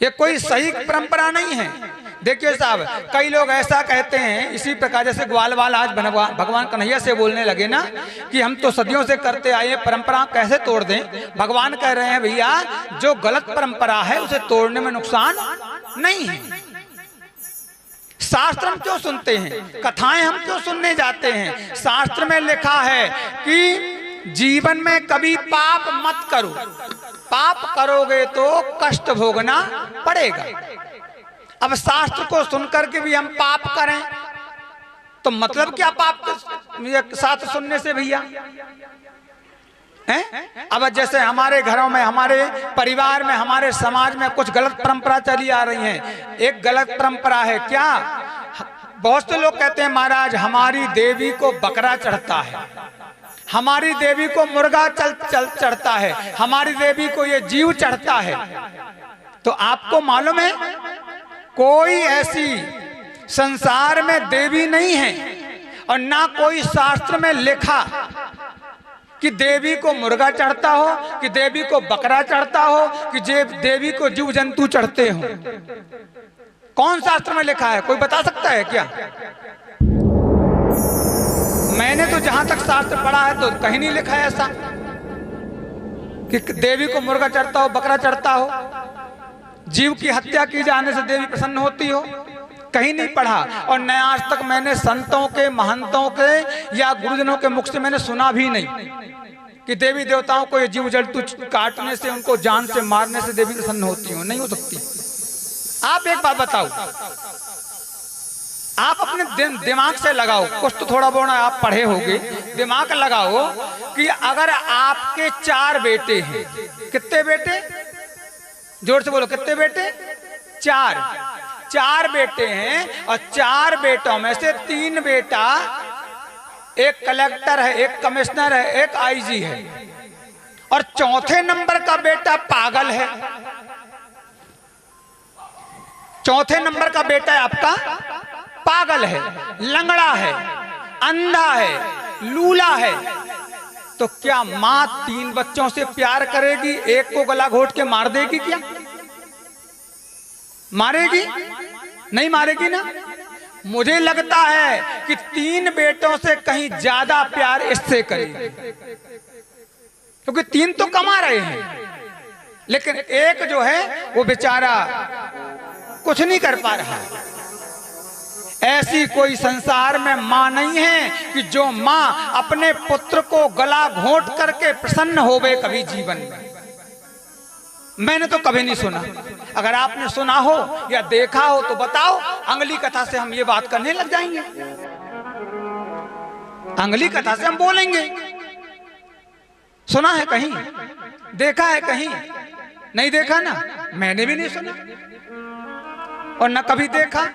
ये कोई सही परंपरा नहीं है। देखिए साहब, कई लोग ऐसा कहते हैं, इसी प्रकार जैसे ग्वालवाल आज भगवान कन्हैया से बोलने लगे ना कि हम तो सदियों से करते आए, परंपरा कैसे तोड़ दें। भगवान कह रहे हैं भैया जो गलत परंपरा है उसे तोड़ने में नुकसान नहीं है। शास्त्र हम क्यों सुनते हैं, कथाएं हम क्यों सुनने जाते हैं। शास्त्र में लिखा है कि जीवन में कभी पाप मत करो, पाप करोगे तो कष्ट भोगना पड़ेगा। अब शास्त्र को सुनकर के भी हम पाप करें तो मतलब क्या पाप के साथ सुनने से भैया हैं? अब जैसे हमारे घरों में, हमारे परिवार में, हमारे समाज में कुछ गलत परंपरा चली आ रही है। एक गलत परंपरा है क्या, बहुत से लोग कहते हैं महाराज हमारी देवी को बकरा चढ़ता है, हमारी देवी को मुर्गा चढ़ता है, हमारी देवी को ये जीव चढ़ता है। तो आपको मालूम है कोई ऐसी संसार में देवी नहीं है और ना कोई शास्त्र में लिखा कि देवी को मुर्गा चढ़ता हो, कि देवी को बकरा चढ़ता हो, कि देवी को जीव जंतु चढ़ते हो। कौन शास्त्र में लिखा है, कोई बता सकता है क्या? मैंने तो जहां तक शास्त्र पढ़ा है तो कहीं नहीं लिखा है ऐसा कि देवी को मुर्गा चढ़ता हो, बकरा चढ़ता हो, जीव की हत्या की जाने से देवी प्रसन्न होती हो, कहीं नहीं पढ़ा। और न आज तक मैंने संतों के, महंतों के या गुरुजनों के मुख से मैंने सुना भी नहीं कि देवी देवताओं को ये जीव जंतु काटने से, उनको जान से मारने से देवी प्रसन्न होती हो। नहीं हो सकती। आप एक बात बताओ, आप अपने दिमाग से लगाओ, कुछ तो थोड़ा बहुत आप पढ़े होंगे, दिमाग लगाओ कि अगर आपके 4 बेटे हैं, कितने बेटे, जोर से बोलो, कितने बेटे? 4 बेटे हैं और 4 बेटों में से 3 बेटा, एक कलेक्टर है, एक कमिश्नर है, एक आईजी है, और चौथे नंबर का बेटा पागल है। चौथे नंबर का बेटा आपका पागल है, लंगड़ा है, अंधा है, लूला है। तो क्या मां 3 बच्चों से प्यार करेगी, एक को गला घोट के मार देगी क्या? मारेगी? नहीं मारेगी ना। मुझे लगता है कि 3 बेटों से कहीं ज्यादा प्यार इससे करेगी, क्योंकि 3 तो कमा रहे हैं, लेकिन एक जो है वो बेचारा कुछ नहीं कर पा रहा। ऐसी कोई संसार में मां नहीं है कि जो मां अपने पुत्र को गला घोंट करके प्रसन्न होवे कभी जीवन में। मैंने तो कभी नहीं सुना। अगर आपने सुना हो या देखा हो तो बताओ, अंगली कथा से हम ये बात करने लग जाएंगे, अंगली कथा से हम बोलेंगे। सुना है कहीं? देखा है कहीं? नहीं देखा ना, मैंने भी नहीं सुना और न कभी देखा।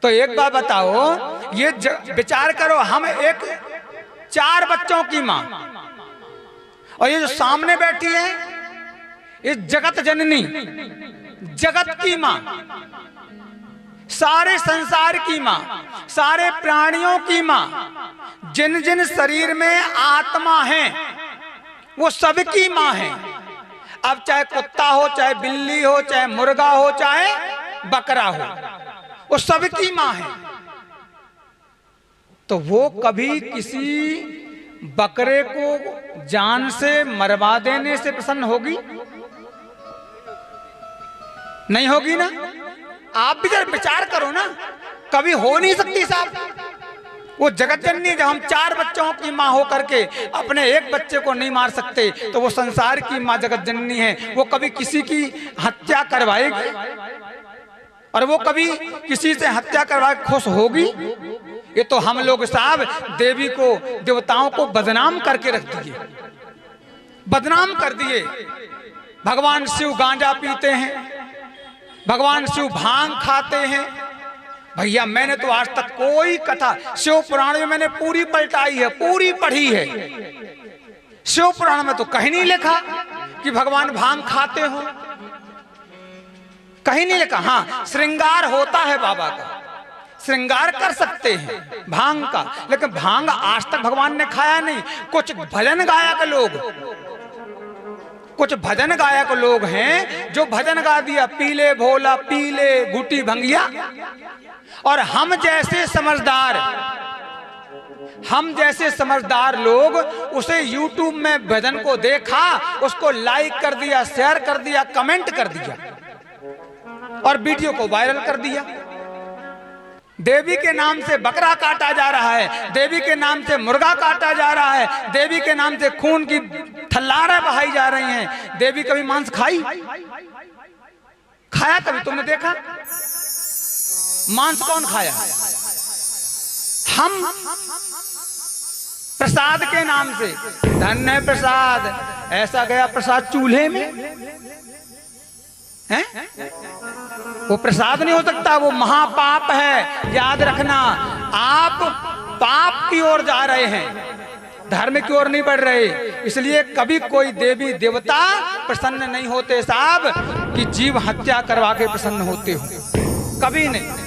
तो एक बात बताओ, ये विचार करो, हम एक 4 बच्चों की मां, और ये जो सामने बैठी है ये जगत जननी, जगत की मां, सारे संसार की मां, सारे प्राणियों की मां, जिन जिन शरीर में आत्मा है वो सबकी मां है। अब चाहे कुत्ता हो, चाहे बिल्ली हो, चाहे मुर्गा हो, चाहे बकरा हो, वो सबकी मां है। तो वो कभी किसी बकरे को जान से मरवा देने से प्रसन्न होगी? नहीं होगी ना। आप भी जरा विचार करो ना, कभी हो नहीं सकती साहब। वो जगत जननी, जब हम 4 बच्चों की मां हो करके अपने एक बच्चे को नहीं मार सकते, तो वो संसार की मां जगत जननी है, वो कभी किसी की हत्या करवाएगी? और वो कभी किसी से हत्या करवा खुश होगी? ये तो हम लोग साहब देवी को, देवताओं को बदनाम करके रख दिए, बदनाम कर दिए। भगवान शिव गांजा पीते हैं, भगवान शिव भांग खाते हैं। भैया मैंने तो आज तक कोई कथा शिव पुराण में मैंने पूरी पलटाई है, पूरी पढ़ी है। शिव पुराण में तो कहीं नहीं लिखा कि भगवान भांग खाते हो, कहीं नहीं लिखा। हाँ, श्रृंगार होता है बाबा का, श्रृंगार कर सकते हैं भांग का, लेकिन भांग आज तक भगवान ने खाया नहीं। कुछ भजन गायक लोग कुछ भजन गायक लोग हैं जो भजन गा दिया, पीले भोला पीले गुटी भंगिया, और हम जैसे समझदार लोग उसे YouTube में भजन को देखा, उसको लाइक कर दिया, शेयर कर दिया, कमेंट कर दिया और वीडियो को वायरल कर दिया। देवी के नाम से बकरा काटा जा रहा है, देवी के नाम से मुर्गा काटा जा रहा है, देवी के नाम से खून की थल्लारें बहाई जा रही हैं। देवी कभी मांस खाया कभी तुमने देखा? मांस कौन खाया? हम प्रसाद के नाम से, धन्य प्रसाद, ऐसा गया प्रसाद चूल्हे में है? वो प्रसाद नहीं हो सकता, वो महापाप है। याद रखना, आप पाप की ओर जा रहे हैं, धर्म की ओर नहीं बढ़ रहे। इसलिए कभी कोई देवी देवता प्रसन्न नहीं होते साहब कि जीव हत्या करवा के प्रसन्न होते हो, कभी नहीं।